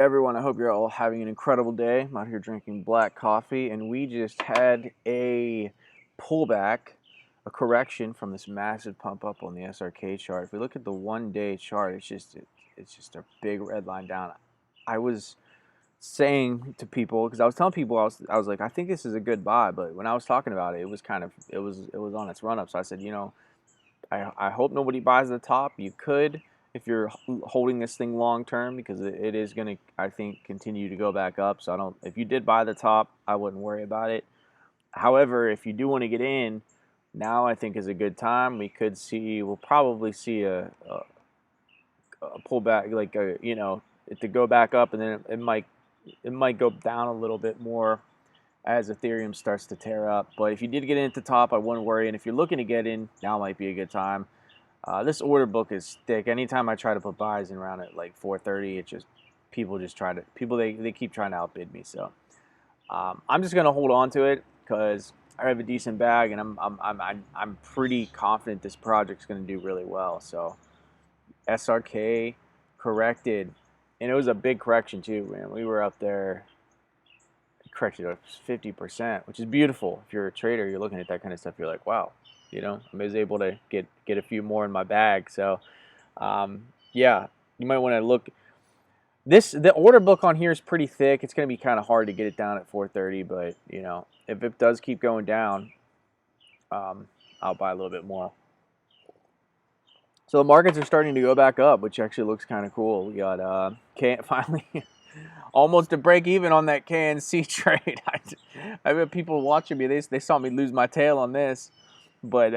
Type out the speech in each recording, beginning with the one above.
Everyone, I hope you're all having an incredible day. I'm out here drinking black coffee, and we just had a pullback, a correction from this massive pump up on the SRK chart. If we look at the 1-day chart, it's just a big red line down. I was saying to people, because I was telling people, I was like, I think this is a good buy, but when I was talking about it, it was on its run up. So I said, I hope nobody buys the top. You could if you're holding this thing long term, because it is going to, I think, continue to go back up. So if you did buy the top, I wouldn't worry about it. However, if you do want to get in, now I think is a good time. We'll probably see a pullback, like it to go back up, and then it might go down a little bit more as Ethereum starts to tear up. But if you did get in at the top, I wouldn't worry. And if you're looking to get in, now might be a good time. This order book is thick. Anytime I try to put buys in around at like 4:30, it just they keep trying to outbid me. So I'm just gonna hold on to it because I have a decent bag, and I'm pretty confident this project's gonna do really well. So SRK corrected, and it was a big correction too, man. We were up there, corrected 50%, which is beautiful. If you're a trader, you're looking at that kind of stuff, you're like, wow, I was able to get a few more in my bag. So yeah, you might want to look. The order book on here is pretty thick. It's going to be kind of hard to get it down at 4:30, but if it does keep going down, I'll buy a little bit more. So the markets are starting to go back up, which actually looks kind of cool. We got finally almost to break even on that KNC trade. I bet people watching me, they saw me lose my tail on this, but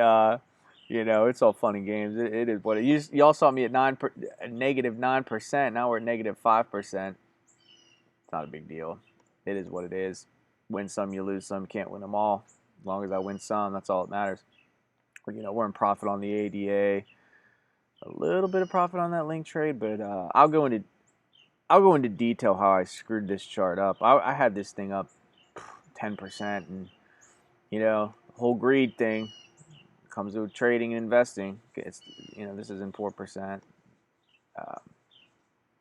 it's all fun and games. It is what it is. Y'all saw me at -9%. Now we're at -5%. It's not a big deal. It is what it is. Win some, you lose some. Can't win them all. As long as I win some, that's all that matters. We're in profit on the ADA. A little bit of profit on that link trade, but I'll go into detail how I screwed this chart up. I had this thing up 10%, and the whole greed thing comes with trading and investing. It's this is in 4%.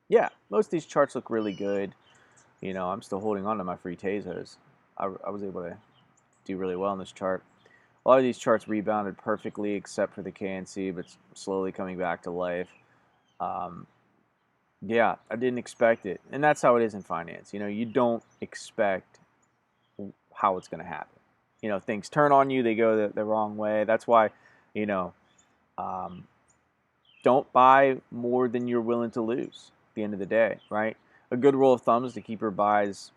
Yeah, most of these charts look really good. I'm still holding on to my free Tezos. I was able to do really well in this chart. A lot of these charts rebounded perfectly except for the KNC, but slowly coming back to life. Yeah, I didn't expect it. And that's how it is in finance. You don't expect how it's going to happen. Things turn on you, they go the wrong way. That's why, don't buy more than you're willing to lose at the end of the day, right? A good rule of thumb is to keep your buys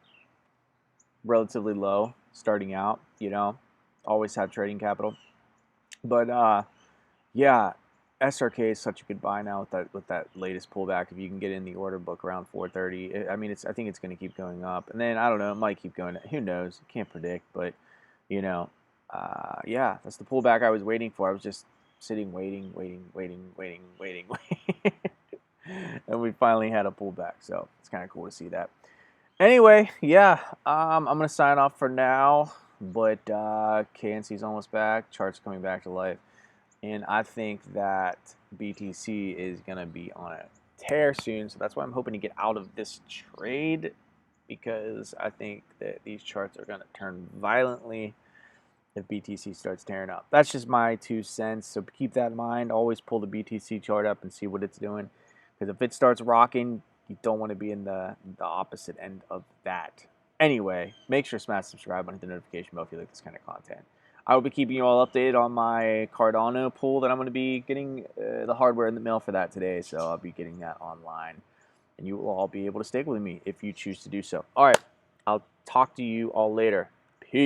relatively low starting out, always have trading capital. But yeah, SRK is such a good buy now with that latest pullback. If you can get in the order book around 4:30, I think it's going to keep going up, and then I don't know, it might keep going. Who knows? Can't predict, but yeah, that's the pullback I was waiting for. I was just sitting, waiting, and we finally had a pullback. So it's kind of cool to see that. Anyway, yeah, I'm gonna sign off for now, but KNC's almost back. Chart's coming back to life. And I think that BTC is going to be on a tear soon. So that's why I'm hoping to get out of this trade, because I think that these charts are going to turn violently if BTC starts tearing up. That's just my 2 cents. So keep that in mind. Always pull the BTC chart up and see what it's doing. Because if it starts rocking, you don't want to be in the opposite end of that. Anyway, make sure to smash subscribe and hit the notification bell if you like this kind of content. I will be keeping you all updated on my Cardano pool that I'm going to be getting the hardware in the mail for that today. So I'll be getting that online. And you will all be able to stake with me if you choose to do so. All right. I'll talk to you all later.